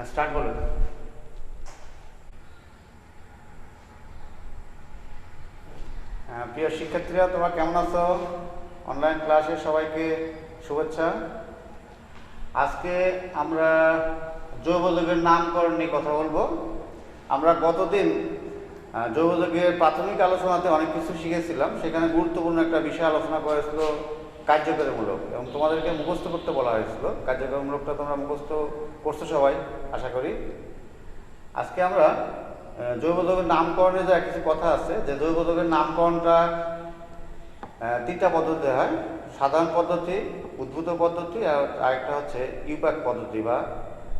Start বলো। প্রিয় শিক্ষার্থীরা, তোমরা কেমন আছো? অনলাইন ক্লাসে সবাইকে শুভেচ্ছা। আজকে আমরা জৈব যৌগের নামকরণ নিয়ে কথা বলবো। আমরা গতদিন জৈব যৌগের প্রাথমিক আলোচনাতে অনেক কিছু শিখেছিলাম। সেখানে গুরুত্বপূর্ণ একটা বিষয় আলোচনা করেছিল কার্যকরীমূলক, এবং তোমাদেরকে মুখস্থ করতে বলা হয়েছিল। কার্যকরীমূলকটা তোমরা মুখস্থ করছো সবাই, আশা করি। আজকে আমরা জৈব যৌগের নামকরণে যা কিছু কথা আছে, যে জৈব যৌগের নামকরণটা তিনটা পদ্ধতি হয়: সাধারণ পদ্ধতি, উদ্ভূত পদ্ধতি, আর আরেকটা হচ্ছে ইউপাক পদ্ধতি। বা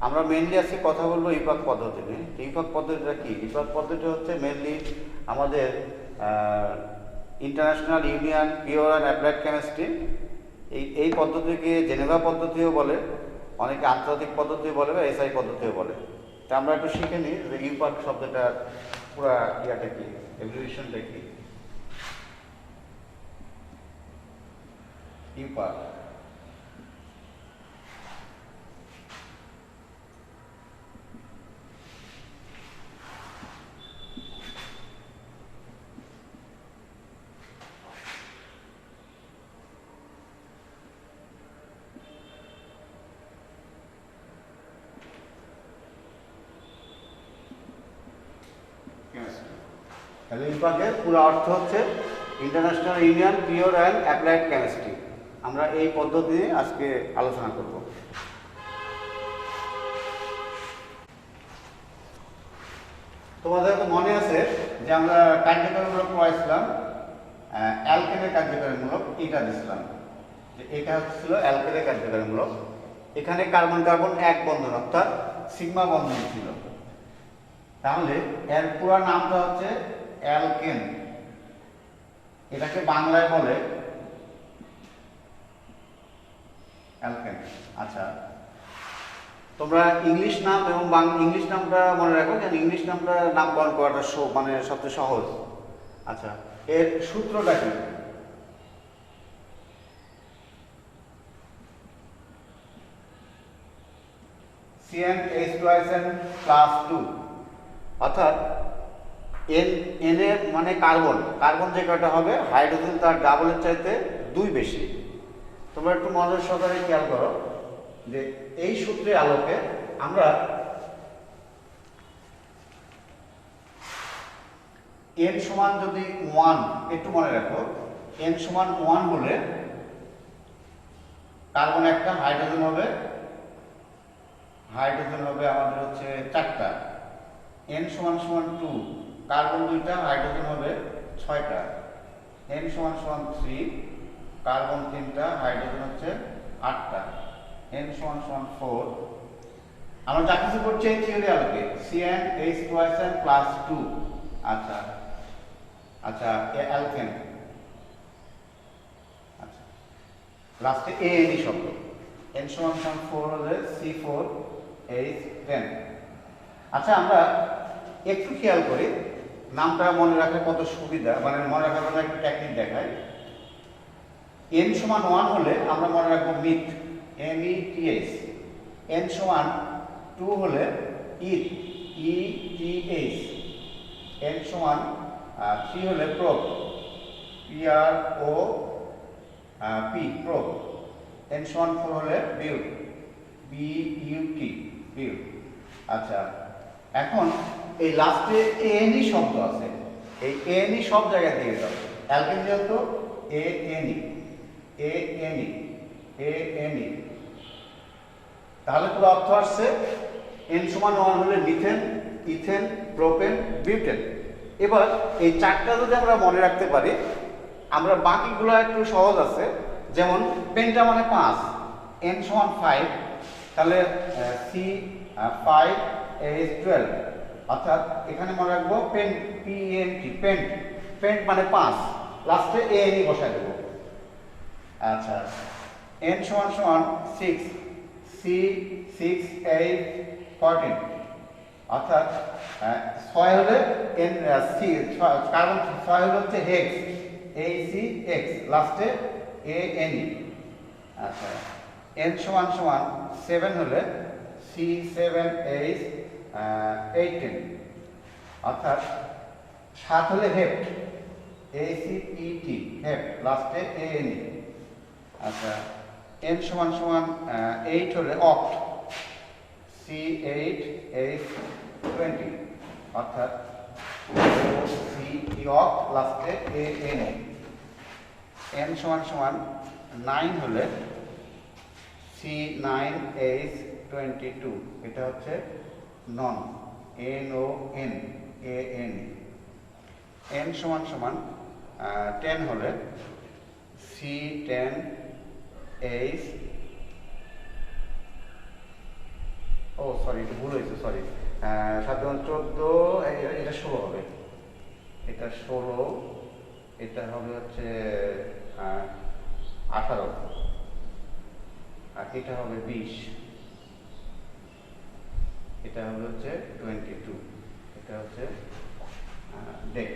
আমরা মেনলি আজকে কথা বলবো ইউপাক পদ্ধতি নিয়ে। ইউপাক পদ্ধতিটা কি? ইউপাক পদ্ধতি হচ্ছে মেনলি আমাদের international union pure and applied chemistry, এই পদ্ধতিকে জেনেভা পদ্ধতিও বলে, অনেকে আন্তর্জাতিক পদ্ধতি বলে বা এসআই পদ্ধতিও বলে। তা আমরা একটু শিখে নিই যে ইউপাক শব্দটা পুরা ইয়াটা কি, এভলিউশনটা কি। ইউপাক তাহলে ইউপাকের পুরো অর্থ হচ্ছে international union pure and applied chemistry. আমরা এই পদ্ধতি নিয়ে আজকে আলোচনা করব। তোমাদের তো মনে আছে যে আমরা কার্যকরীমূলক পড়াইছিলাম, অ্যালকেনের কার্যকরীমূলক এটা দিছিলাম, যে এটা হচ্ছিল অ্যালকেনের কার্যকরীমূলক। এখানে কার্বন কার্বন এক বন্ধন, অর্থাৎ সিগমা বন্ধন ছিল। তাহলে এর পুরো নামটা হচ্ছে অ্যালকেন। এটাকে বাংলায় বলে অ্যালকেন। আচ্ছা, তোমরা ইংলিশ নাম এবং ইংলিশ নামটা মনে রাখো, কারণ ইংলিশ নামটা নামকরণ করাটা মানে সবচেয়ে সহজ। আচ্ছা, এর সূত্রটা কি? CnH2n+2, অর্থাৎ এন এর মানে কার্বন, কার্বন যে কয়টা হবে, হাইড্রোজেন তার ডাবলের চাইতে 2 বেশি। তোমরা একটু মনোযোগ সহকারে খেয়াল করো যে এই সূত্রের আলোকে আমরা n সমান যদি 1, একটু মনে রাখো, n সমান 1 হলে কার্বন একটা, হাইড্রোজেন হবে আমাদের হচ্ছে 4টা। n সমান 2, কার্বন 2টা, হাইড্রোজেন হবে 6টা। n সমান 3, কার্বন 3টা, হাইড্রোজেন হচ্ছে 8টা। n সমান 4। আমরা যা কিছু করছি এই থিওরি আলোকে, CnH2n+2। আচ্ছা আচ্ছা, অ্যালকেন। আচ্ছা, লাস্টে ANE শব্দ। n সমান 4 হলে C4H10। আচ্ছা, আমরা একটু খেয়াল করি, নামটা মনে রাখার কত সুবিধা, মানে মনে রাখার জন্য একটা টেকনিক দেখাই। n সমান 1 হলে আমরা মনে রাখবো মিথ, METH। n সমান 2 হলে ইথ, ETH। n সমান 3 হলে প্রোপ, PROP, প্রোপ। n সমান 4 হলে বিউট, BUT, বিউট। আচ্ছা, এখন এই লাস্টে ANE শব্দ আছে, এই ANE সব জায়গায় দিয়ে দাও। অ্যালকেন যেহেতু ANE, তাহলে পুরো অর্থ আসছে n সমান 1 হলে মিথেন, ইথেন, প্রোপেন, বিউটেন। এবার এই চারটা যদি আমরা মনে রাখতে পারি, আমরা বাকিগুলো একটু সহজ আছে। যেমন পেন্টা মানে 5, n সমান 5, তাহলে C5H12, অর্থাৎ এখানে মনে রাখবো পেন্ট, পেন্ট, পেন্ট মানে 5, লাস্টে ANE বসাই দেবো। আচ্ছা, n সমান 6, C6H14, অর্থাৎ 6 হলে কার্বন 6 হলে হচ্ছে হেক্স, HCX, লাস্টে ANE। আচ্ছা, n সমান 7 হলে C7H18, অর্থাৎ 7 হলে হেপ্ট, ACET, হেপ্ট, লাস্টে ANE। আচ্ছা, N সমান সমান 8 হলে অক্ট, C8H20, অর্থাৎ OCE, অক্ট, লাস্টে ANE। N সমান সমান 9 হলে C9H22, এটা হচ্ছে নন, NON, ANE। N সমান সমান 10 হলে C10H, ও সরি, এটা ভুল হয়েছে, সরি, 7 14, এটা 16 হবে, এটা 16, এটা হবে হচ্ছে 18, আর এটা হবে 20, এটা হবে হচ্ছে 22, এটা হচ্ছে ডেক।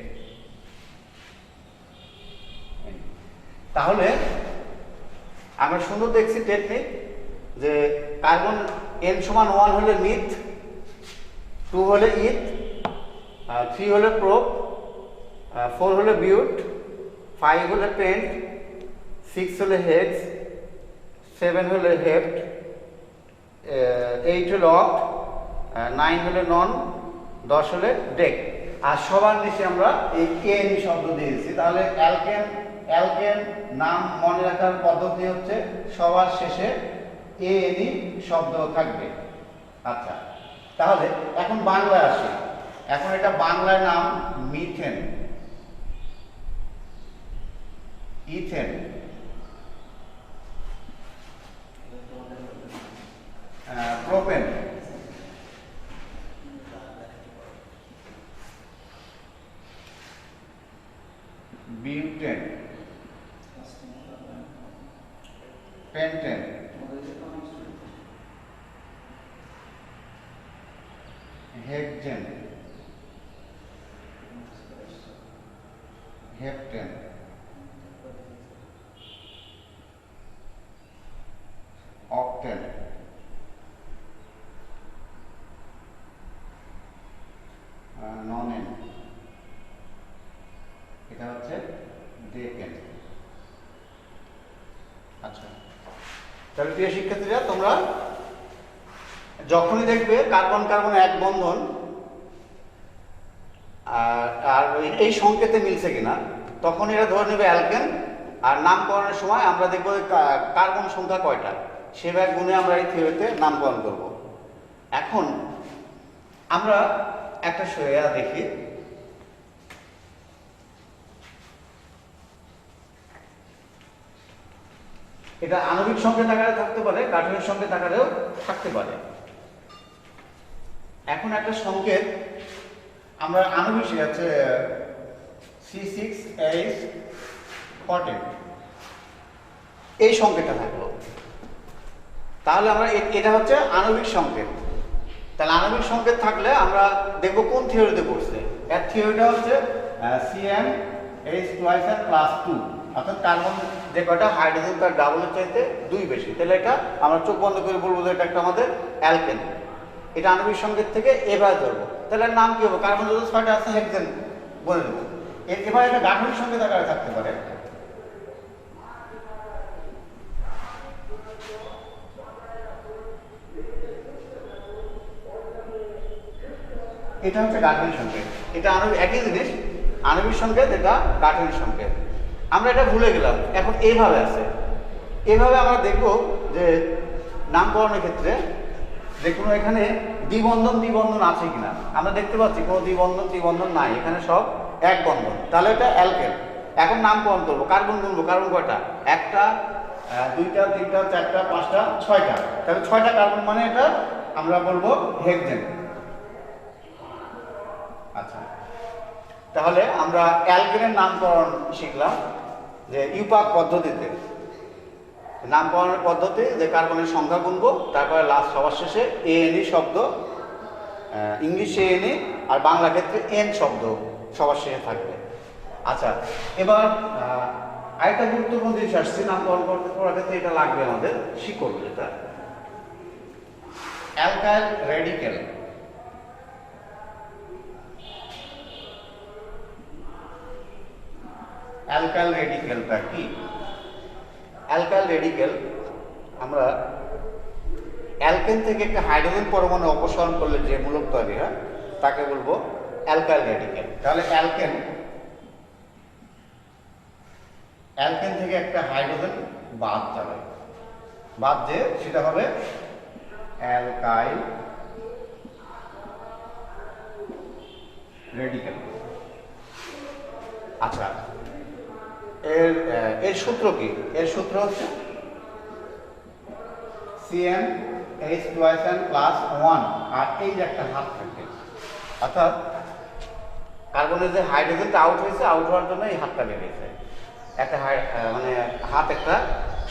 তাহলে আমরা সুন্দর দেখছি টেকনিক যে কার্বন N সমান 1 হলে মিথ, 2 হলে ইথ, 3 হলে প্রোপ, 4 হলে বিউট, 5 হলে পেন্ট, 6 হলে হেক্স, 7 হলে হেপ্ট, 8 হলে অক্ট, 9 হলে নন, 10 হলে ডেক। আর সবার নিচে আমরা এই ANE শব্দ দিয়েছি। তাহলে অ্যালকেন নাম মনে রাখার পদ্ধতি হচ্ছে সবার শেষে ANE শব্দ থাকবে। আচ্ছা, তাহলে এখন বাংলায় আসি। এখন এটা বাংলায় নাম methane, ethane, propane, butane, pentane, hexane, heptane, octane, nonane, এটা হচ্ছে ডেকেন। আচ্ছা, তাহলে প্রিয় শিক্ষার্থীরা, তোমরা যখনই দেখবে কার্বন কার্বন এক বন্ধন আর এই সংকেতে মিলছে কিনা, তখন এরা ধরে নেবে অ্যালকেন। আর নামকরণের সময় আমরা দেখবো কার্বন সংখ্যা কয়টা, সেভাবে গুণে আমরা এই থিওরিতে নামকরণ করব। এখন আমরা একটা দেখি, এটা আণবিক সংকেত আকারে থাকতে পারে, গাঠনিক সংকেত আকারেও থাকতে পারে। এখন একটা সংকেত আমরা আণবিক আছে C6H14, এই সংকেতটা থাকলো। তাহলে আমরা এটা হচ্ছে আণবিক সংকেত। তাহলে আণবিক সংকেত থাকলে আমরা দেখব কোন থিওরিতে পড়ছে। এর থিওরিটা হচ্ছে CmH2n+2, অর্থাৎ কার্বন যে কয়টা হাইড্রোজেন তার ডাবলের চাইতে 2 বেশি। তাহলে এটা আমরা চোখ বন্ধ করে বলবো যে এটা একটা আমাদের অ্যালকেন। এটা আণবিক সংকেত থেকে এভাবে ধরবো। তাহলে নাম কি হবে? কার্বন যত 6টা আছে হেক্সেন বলে দেবো। এবার এটা গাঠনিক সংকেত আকারে থাকতে পারে। এটা হচ্ছে গাঠনিক সংকেত, এটা আণবিক একই জিনিস, আণবিক সংকেত, এটা গাঠনিক সংকেত। আমরা এটা ভুলে গেলাম, এখন এইভাবে আছে। এইভাবে আমরা দেখব যে নামকরণের ক্ষেত্রে যে কোনো এখানে দ্বিবন্ধন আছে কিনা। আমরা দেখতে পাচ্ছি কোনো দ্বিবন্ধন নাই, এখানে সব এক বন্ধন। তাহলে এটা অ্যালকেন। এখন নামকরণ করবো, কার্বন গুনবো। কার্বন কয়টা? 1টা, 2টা, 3টা, 4টা, 5টা, 6টা। তাহলে 6টা কার্বন মানে এটা আমরা বলবো হেক্সেন। আচ্ছা, তাহলে আমরা অ্যালকেনের নামকরণ শিখলাম যে ইউপাক পদ্ধতিতে। নামকরণের পদ্ধতি যে কার্বনের সংখ্যা গুনবো, তারপরে লাস্ট সবার শেষে ANE শব্দ, ইংলিশে ANE আর বাংলা ক্ষেত্রে এন শব্দ সবার শেষে থাকবে। আচ্ছা, এবার আরেকটা গুরুত্বপূর্ণ জিনিস আসছে নামকরণ করার ক্ষেত্রে, এটা লাগবে আমাদের শিকড়। যেটা অ্যালকাইল রেডিকেল। অ্যালকাইল রেডিকেলটা কি? অ্যালকাইল রেডিকেল আমরা অ্যালকেন থেকে একটা হাইড্রোজেন পরমাণু অপসারণ করলে যে মূলক তৈরি হয় তাকে বলবো অ্যালকাইল রেডিকেল। তাহলে অ্যালকেন থেকে একটা হাইড্রোজেন বাদ যাবে, বাদ যে সেটা হবে অ্যালকাইল রেডিকেল। আচ্ছা, এর সূত্র কি? এর সূত্র হচ্ছে CnH2n +1 আর এই যে একটা হাত থাকে, অর্থাৎ কার্বনের যে হাইড্রোজেনটা আউট হয়েছে, আউট হওয়ার জন্য এই হাতটা বেরিয়েছে, একটা মানে হাত একটা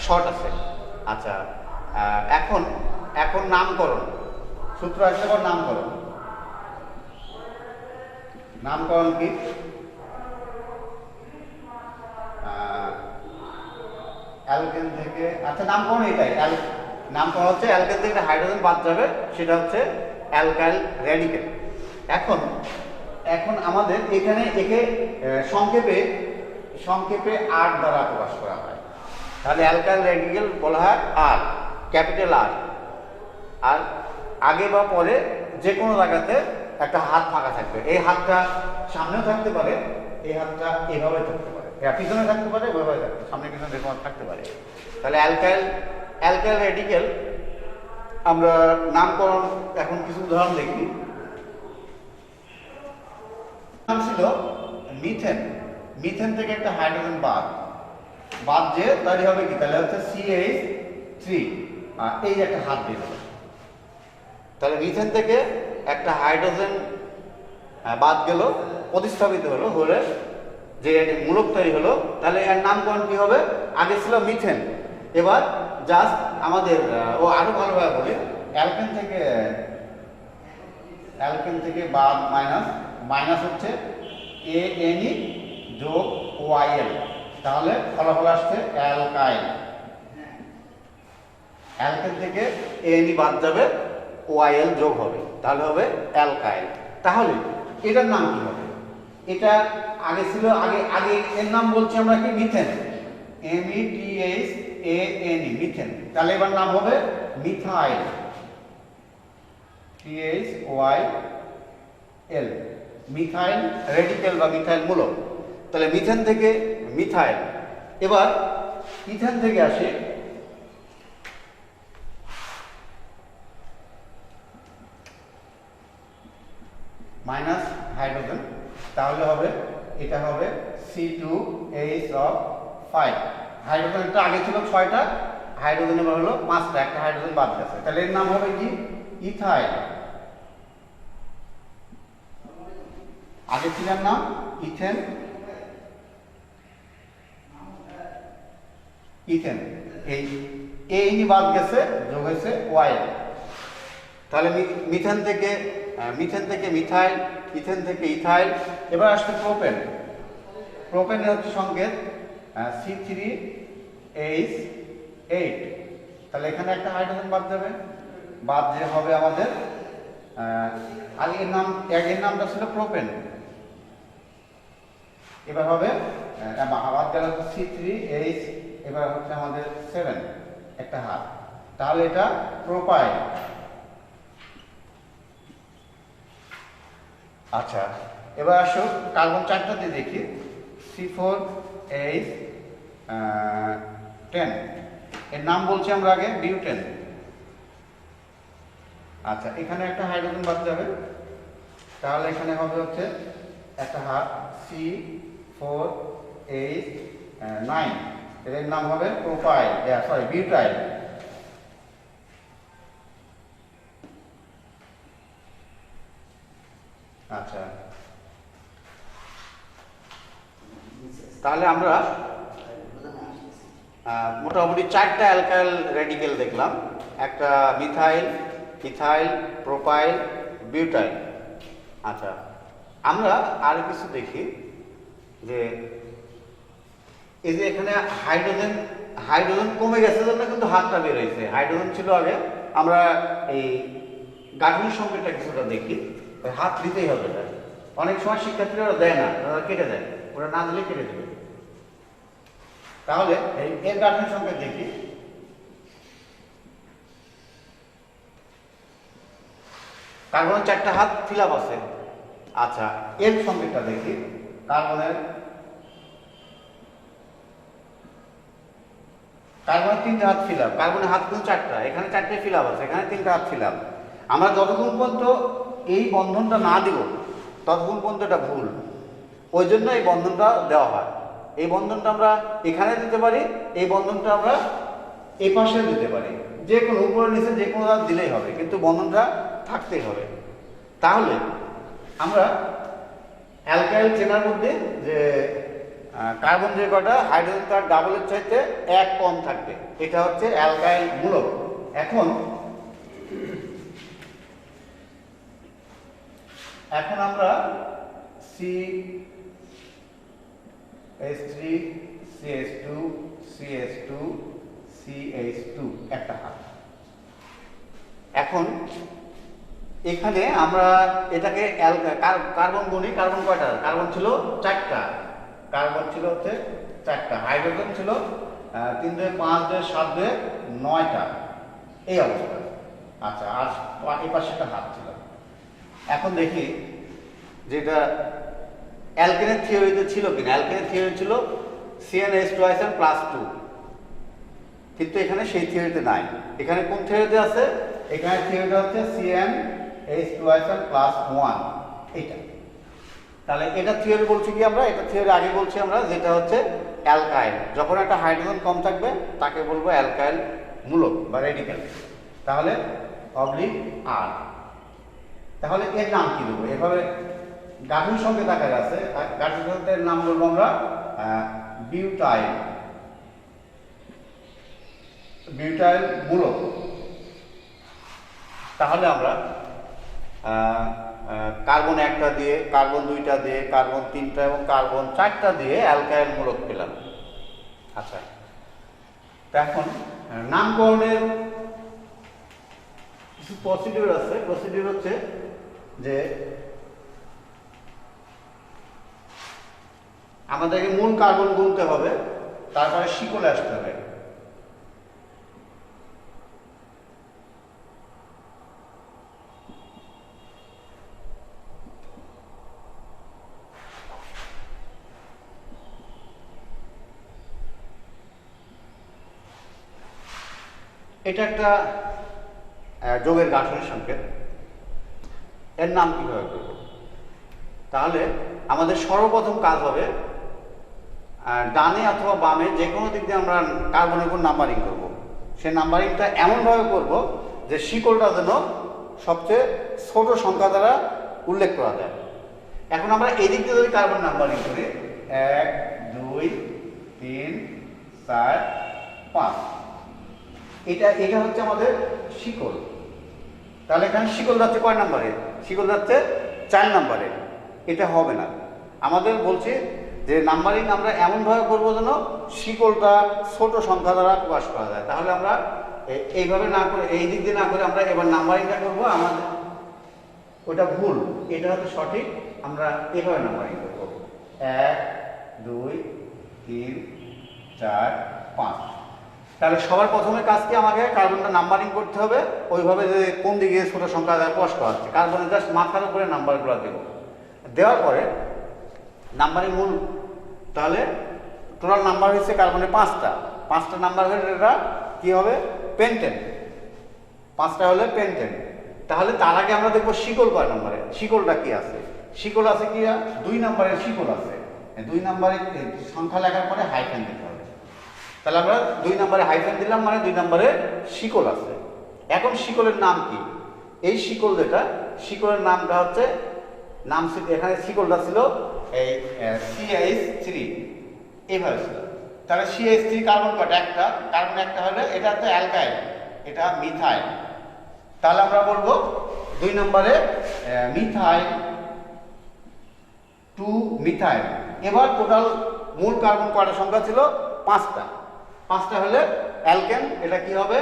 শর্ট আছে। আচ্ছা, এখন নামকরণ সূত্র আসলে পর নামকরণ কি? অ্যালকেন থেকে, আচ্ছা নামকরণ এটাই, নামকরণ হচ্ছে অ্যালকেন থেকে হাইড্রোজেন বাদ যাবে, সেটা হচ্ছে অ্যালকাইল রেডিকেল। এখন আমাদের এখানে একে সংক্ষেপে আর দ্বারা প্রকাশ করা হয়। তাহলে অ্যালকাইল রেডিকেল বলা হয় আর, ক্যাপিটাল আর। আর আগে বা পরে যে কোনো জায়গাতে একটা হাত ফাঁকা থাকবে। এই হাতটা সামনেও থাকতে পারে, এই হাতটা এভাবে থাকতে পারে, পিছনে থাকতে পারে, এভাবে থাকতে, সামনে পিছনে যে কোনো থাকতে পারে। তাহলে অ্যালকাইল রেডিকেল আমরা নামকরণ এখন কিছু উদাহরণ দেখি। নাম ছিল মিথেন। মিথেন থেকে একটা হাইড্রোজেন বাদ যে তৈরি হবে কি? তাহলে হচ্ছে CH3 আর এই যে একটা হাত দিয়ে দেবে। তাহলে মিথেন থেকে একটা হাইড্রোজেন বাদ গেল, প্রতিস্থাপিত হলে যে মূলক তৈরি হলো, তাহলে এর নামকরণ কি হবে? আগে ছিল মিথেন, এবার জাস্ট আমাদের আরো ভালোভাবে বলি, অ্যালকেন থেকে বাদ মাইনাস হচ্ছে ANE যোগ OIL, তাহলে ফলাফল আসছে অ্যালকাইল। অ্যালকেন থেকে ANE বাদ যাবে, OIL যোগ হবে, তাহলে হবে অ্যালকাইল। তাহলে এটার নাম কি হবে? এটা আগে ছিল, আগে এর নাম বলছি আমরা কি? Methane, METHANE, methane. তাহলে এবার নাম হবে মিথাইল, THYL, মিথাইল রেডিকেল বা মিথাইল মূলক। তাহলে মিথেন থেকে মিথাইল। এবার ইথেন থেকে আসে মাইনাস হাইড্রোজেন, তাহলে হবে এটা হবে C2H5। হাইড্রোজেনটা আগে ছিল 6টা, হাইড্রোজেন এবার হলো 5টা, একটা হাইড্রোজেন বাদ গেছে, তাহলে এর নাম হবে কি? ইথাইল। আগে ছিল নাম ইথেন, এই ANE বাদ গেছে, যোগ হয়েছে OIL। তাহলে মিথেন থেকে মিথাইল, ইথেন থেকে ইথাইল। এবার আসছে প্রোপেনের হচ্ছে সংকেত C3H8। তাহলে এখানে একটা হাইড্রোজেন বাদ যাবে, বাদ যে হবে আমাদের আগের নামটা ছিল প্রোপেন, এবার হবে বাদ গেল C3H, এবার হচ্ছে আমাদের 7 একটা হাত, তাহলে এটা প্রোপাইল। আচ্ছা, এবার আসো কার্বন 4টা দিয়ে দেখি। C4H10, এর নাম বলছি আমরা আগে বিউটেন। আচ্ছা, এখানে একটা হাইড্রোজেন বাদ যাবে, তাহলে এখানে হবে হচ্ছে একটা হাত C4H9, এর নাম হবে প্রোপাইল, বিউটাইল। আচ্ছা, তাহলে আমরা মোটামুটি 4টা অ্যালকাইল রেডিকেল দেখলাম, একটা মিথাইল, ইথাইল, প্রোপাইল, বিউটাইল। আচ্ছা, আমরা আর কিছু দেখি যে এই যে এখানে হাইড্রোজেন কমে গেছে জন্য কিন্তু হাতটা বের হয়েছে। হাইড্রোজেন ছিল আগে, আমরা এই গাঠনিক সংকেতটা কিছুটা দেখি, হাত দিতেই হবে এটা। অনেক সময় শিক্ষার্থীরা ওরা দেয় না, ওরা কেটে দেয়, ওরা না দিলে কেটে দেবে। তাহলে এর গাঠনিক সংকেত দেখি। কার্বনের 4টা হাত ফিল আপ আছে। আচ্ছা, এর সংকেতটা দেখি। কার্বনের 3টা হাত ফিল আপ। কার্বনের হাত কিন্তু 4টা, এখানে 4টে ফিল আপ আছে, এখানে 3টা হাত ফিল আপ। আমরা যতক্ষণ পর্যন্ত এই বন্ধনটা না দিব ততক্ষণ পর্যন্ত এটা ভুল। ওই জন্য এই বন্ধনটা দেওয়া হয়। এই বন্ধনটা আমরা এখানে দিতে পারি, এই বন্ধনটা আমরা এই পাশে দিতে পারি, যে কোনো উপরে নিচে যে কোনো হাত দিলেই হবে, কিন্তু বন্ধনটা থাকতেই হবে। তাহলে আমরা অ্যালকাইল চেনার মধ্যে যে কার্বন যে কটা হাইড্রোজেন তার ডাবলের চাইতে 1 কম থাকবে, এটা হচ্ছে অ্যালকাইল মূলক। এখন আমরা CH3 CH2 CH2 CH2 একটা হাত। এখন এখানে আমরা এটাকে কার্বন গুণি। কার্বন কয়টা? কার্বন ছিল 4টা। কার্বন ছিল হচ্ছে 4টা। হাইড্রোজেন ছিল 3 2 5 2 7 2 9টা, এই অবস্থা। আচ্ছা, আর এই পাশে একটা হাত ছিল। এখন দেখি যেটা অ্যালকেনের থিওরিতে ছিল কিনা। অ্যালকেনের থিওরি ছিল CnH2 + 2, কিন্তু এখানে সেই থিওরিতে নাই। এখানে কোন থিওরিতে আছে? এখানে থিওরিটা হচ্ছে CnH2 + 1, এইটা। তাহলে এটা থিওরি বলছি কি আমরা? এটা থিওরি আগে বলছি আমরা, যেটা হচ্ছে অ্যালকাইল। যখন একটা হাইড্রোজেন কম থাকবে তাকে বলবো অ্যালকাইল মূলক বা রেডিক্যাল। তাহলে অবলিক আর। তাহলে এর নাম কি দেবো? এভাবে গাঠনিক সংকেত আকারে আছে। গাঠনিক সংকেতের নাম বলবো আমরা বিউটাইল। বিউটাইল মূলক। তাহলে আমরা কার্বন 1টা দিয়ে, কার্বন 2টা দিয়ে, কার্বন 3টা এবং কার্বন 4টা দিয়ে অ্যালকাইল মূলক পেলাম। আচ্ছা, এখন নামকরণের কিছু প্রসিডিউর আছে। প্রসিডিউর হচ্ছে যে আমাদেরকে মূল কার্বন গুনতে হবে, তারপরে শিকলে আসতে হবে। এটা একটা যোগের গাঠনিক সংকেত। এর নাম কিভাবে করব? তাহলে আমাদের সর্বপ্রথম কাজ হবে ডানে অথবা বামে যে কোনো দিক দিয়ে আমরা কার্বনের উপর নাম্বারিং করব। সেই নাম্বারিংটা এমনভাবে করব যে শিকলটা যেন সবচেয়ে ছোট সংখ্যা দ্বারা উল্লেখ করা যায়। এখন আমরা এই দিক দিয়ে যদি কার্বন নাম্বারিং করি 1 2 3 4 5, এটা হচ্ছে আমাদের শিকল। তাহলে এখানে শিকল যাচ্ছে কয় নাম্বারে? শিকল যাচ্ছে 4 নাম্বারে। এটা হবে না। আমাদের বলছি যে নাম্বারিং আমরা এমনভাবে করবো যেন শিকলটা ছোট সংখ্যা দ্বারা প্রকাশ করা যায়। তাহলে আমরা এইভাবে না করে, এই দিক দিয়ে না করে আমরা এবার নাম্বারিংটা করবো। আমাদের ওটা ভুল, এটা হচ্ছে সঠিক। আমরা এভাবে নাম্বারিং করবো 1 2 3 4 5। তাহলে সবার প্রথমে কাজ কি? আমাকে কার্বনটা নাম্বারিং করতে হবে ওইভাবে যে কোন দিকে ছোট সংখ্যা দ্বারা প্রকাশ করা হচ্ছে। কার্বনের জাস্ট মাথার উপরে নাম্বারগুলো দেব। দেওয়ার পরে নাম্বারিং মূল, তাহলে টোটাল নাম্বার হচ্ছে কার্বনের 5টা। 5টা নাম্বার হলে এটা কি হবে? পেন্টেন। 5টা হলে পেন্টেন। তাহলে তার আগে আমরা দেখবো শিকল কয় নাম্বারে। শিকলটা কি আছে? শিকল আছে কি? 2 নাম্বারের শিকল আছে। 2 নাম্বারের সংখ্যা লেখার পরে হাইফেন দিতে হবে। তাহলে আমরা 2 নাম্বারে হাইফেন দিলাম, মানে 2 নাম্বারে শিকল আছে। এখন শিকলের নাম কি? এই শিকল যেটা, শিকলের নামটা হচ্ছে এখানে শিকলটা ছিল এই CH3, এইভাবে ছিল। তাহলে CH3 কার্বন কয়টা? একটা। কার্বন একটা হলে এটা হচ্ছে অ্যালকাইল, এটা মিথাইল। তাহলে আমরা বলবো 2 নম্বরে মিথাইল, 2 মিথাইল। এবার টোটাল মূল কার্বন কয়টা সংখ্যা ছিল? 5টা। 5টা হলে অ্যালকেন, এটা কি হবে?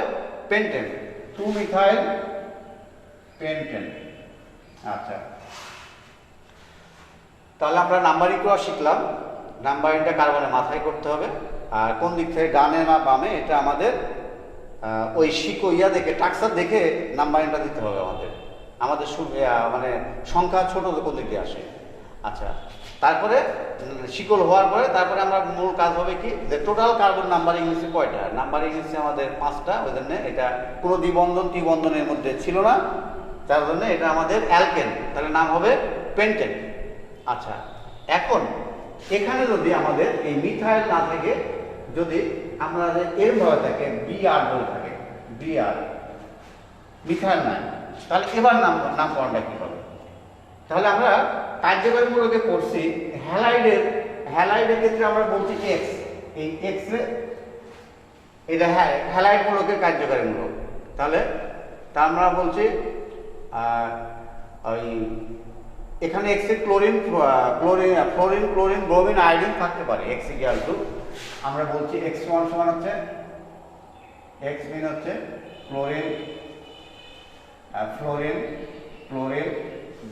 পেন্টেন। 2 methyl pentane. আচ্ছা, তাহলে আমরা নাম্বারিংটা শিখলাম। নাম্বারিংটা কার্বনের মাথায় করতে হবে, আর কোন দিক থেকে ডানে না বামে এটা আমাদের ওই ইয়া দেখে টাক্সার দেখে নাম্বারিংটা দিতে হবে আমাদের। আমাদের মানে সংখ্যা ছোট কোন দিক দিয়ে আসে। আচ্ছা, তারপরে শিকল হওয়ার পরে তারপরে আমরা মূল কাজ হবে কি, যে টোটাল কার্বন নাম্বারিং হচ্ছে কয়টা? নাম্বারিং হচ্ছে আমাদের 5টা। ওই জন্য এটা কোনো দ্বিবন্ধন ত্রিবন্ধনের মধ্যে ছিল না, যার জন্য এটা আমাদের অ্যালকেন, তাহলে নাম হবে পেন্টেন। আচ্ছা, এখন এখানে যদি আমাদের এই মিথাইল না থাকে, যদি আমাদের এর ভাবে থাকে বিআর বলে থাকে, বিআর মিথাইল নাই, তাহলে এবার নামকরণটা কি হবে? তাহলে আমরা কার্যকরী মূলকে পড়ছি হ্যালাইডের ক্ষেত্রে আমরা বলছি এক্স, এই এক্স এটা হ্যালাইড মূলকের কার্যকরী মূলক। তাহলে তা আমরা বলছি ওই এখানে এক্স এ ফ্লোরিন ক্লোরিন ব্রোমিন আয়োডিন থাকতে পারে। এক্স ইকুয়াল টু আমরা বলছি এক্স সমান হচ্ছে এক্স মিন হচ্ছে ক্লোরিন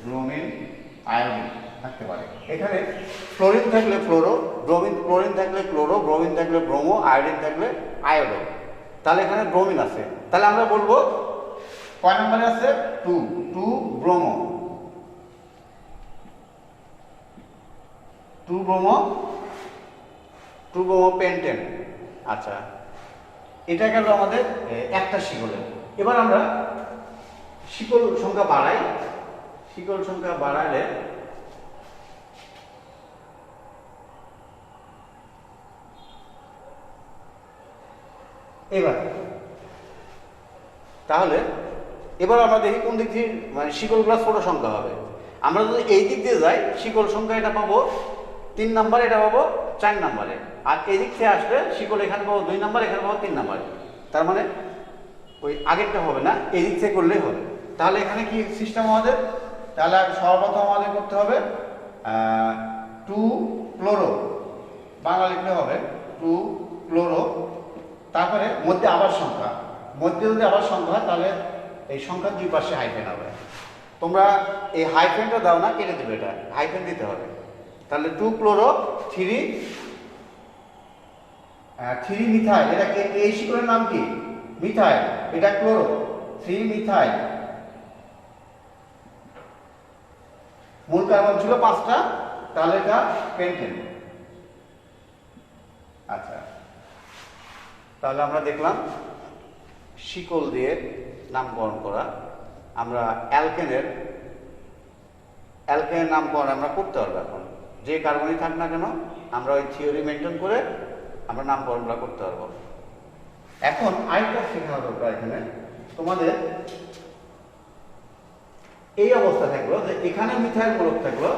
ব্রোমিন আয়োডিন থাকতে পারে। এখানে ফ্লোরিন থাকলে ফ্লোরো, ক্লোরিন থাকলে ক্লোরো, ব্রোমিন থাকলে ব্রোমো, আয়োডিন থাকলে আয়োডো। তাহলে এখানে ব্রোমিন আছে, তাহলে আমরা বলবো কয় নম্বরে আছে? 2 ব্রোমো, 2 ব্রোমো পেন্টেন। আচ্ছা, এটা গেল আমাদের একটা শিকলে। এবার আমরা শিকল সংখ্যা বাড়াই। শিকল সংখ্যা বাড়ালে তাহলে এবার আমরা দেখি কোন দিক দিয়ে মানে শিকলগুলো ছোট সংখ্যা হবে। আমরা যদি এই দিক দিয়ে যাই, শিকল সংখ্যা এটা পাবো 3 নাম্বার, এটা পাবো 4 নাম্বারে। আর এই দিক থেকে আসলে শিকল এখানে পাবো 2 নাম্বার, এখানে পাবো 3 নাম্বারে। তার মানে ওই আগেরটা হবে না, এই দিক থেকে করলেই হবে। তাহলে এখানে কি সিস্টেম আমাদের? তাহলে সর্বপ্রথম আমাদের করতে হবে 2 ক্লোরো, বাংলা লিখলে হবে 2 ক্লোরো, তারপরে মধ্যে আবার সংখ্যা, মধ্যে যদি আবার সংখ্যা হয় তাহলে এই সংখ্যার দুই পাশে হাইফেন হবে। তোমরা এই হাইফেনটা দাও না, কেটে দেবে, এটা হাইফেন দিতে হবে। তাহলে 2 ক্লোরো 3 মিথাইল, এটা এই শিকলের নাম কি? মিথাইল, এটা ক্লোরো, 3 মিথাইল। মূল কার্বন ছিল 5টা, তাহলে এটা পেন্টেন। আচ্ছা, তাহলে আমরা দেখলাম শিকল দিয়ে নামকরণ করা। আমরা অ্যালকেনের নামকরণ আমরা করতে পারবো। এখন যে কার্বনই থাক না কেন আমরা ওই থিওরি মেনটেন করে আমরা নামকরণটা করতে পারবো। এখন আরেকটা শেখা দরকার, এখানে তোমাদের এই অবস্থা থাকলো যে এখানে মিথাইল মূলক থাকলো,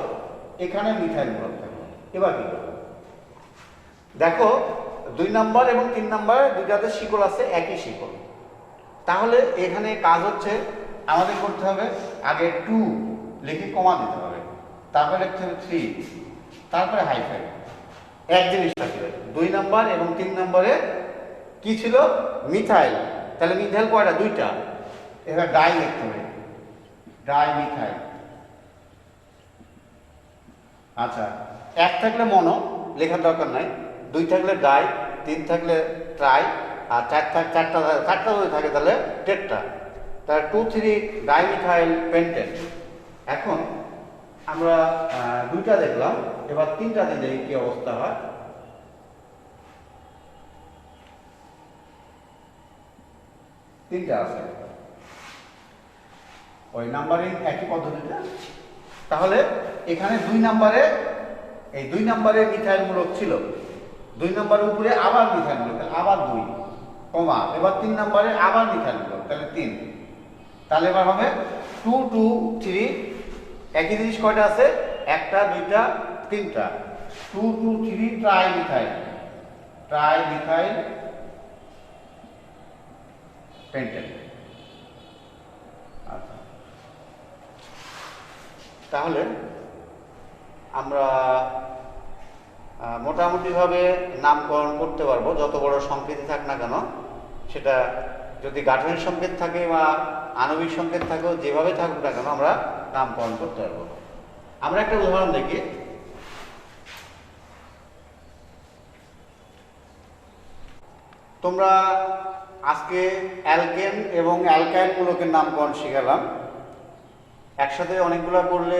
এখানে মিথাইল মূলক থাকলো। এবার কি করবো? দেখো 2 নাম্বার এবং 3 নাম্বার দুইটাতে শিকল আছে, একই শিকল। তাহলে এখানে কাজ হচ্ছে আমাদের করতে হবে আগে 2 লিখে কমা দিতে হবে, তারপরে লিখতে হবে 3, তারপরে হাইফেন। এক জিনিস থাকবে 2 নাম্বার এবং 3 নাম্বারে কি ছিল? মিথাইল। তাহলে মিথাইল কয়টা? 2টা। এবার ডাই লিখতে হবে, ডাই মিথাইল। আচ্ছা, 1 থাকলে মনো, লেখার দরকার নাই। 2 থাকলে ডাই, 3 থাকলে ট্রাই, আর 4টা যদি থাকে তাহলে টেট্রা। তাহলে 2,3 ডাইমিথাইল পেন্টেন। এখন আমরা 2টা দেখলাম, এবার 3টা দিলে কি অবস্থা হয়। 3টা আছে, ওই নাম্বারিং একই পদ্ধতিতে। তাহলে এখানে 2 নাম্বারে, এই 2 নাম্বারে মিথাইল মূলক ছিল, 2 নাম্বারের উপরে আবার মিথাইল মূলক, আবার 2 কমা, এবার 3 নাম্বারে আবার মিথাইল মূলক, তাহলে 3। তাহলে এবার হবে 2, 2, 3। একই জিনিস কয়টা আছে? 1টা, 2টা, 3টা। 2, 2, 3 ট্রাই মিথাইল পেন্টেন। আচ্ছা, তাহলে আমরা মোটামুটিভাবে নামকরণ করতে পারবো, যত বড় সংকেতই থাক না কেন সেটা যদি গাঠনিক সংকেত থাকে বা আণবিক সংকেত থাকে, যেভাবে থাকুক না কেন আমরা নামকরণ করতে পারবো। আমরা একটা উদাহরণ দেখি। তোমরা আজকে অ্যালকেন এবং অ্যালকাইল মূলকের নামকরণ শিখালাম। একসাথে অনেকগুলো করলে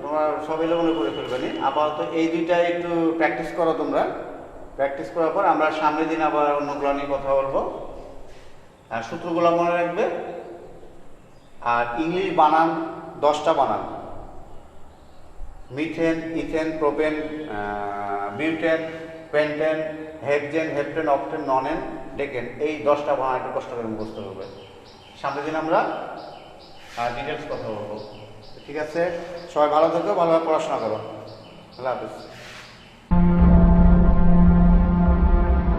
তোমরা সব এলোমেলো করে ফেলবে না। আপাতত এই দুইটা একটু প্র্যাকটিস করো তোমরা। প্র্যাকটিস করার পর আমরা সামনের দিন আবার অন্যগুলো নিয়ে কথা বলবো। আর সূত্রগুলো মনে রাখবে। আর ইংলিশ বানান 10টা বানান: methane, ethane, propane, butane, pentane, hexane, heptane, octane, nonane, decane. এই 10টা বানান একটু কষ্ট করে মুখস্থ করবে। সামনের দিন আমরা ডিটেলস কথা বলবো। ঠিক আছে, সবাই ভালো থেকো, ভালোভাবে পড়াশোনা করো। আল্লাহ হাফিজ।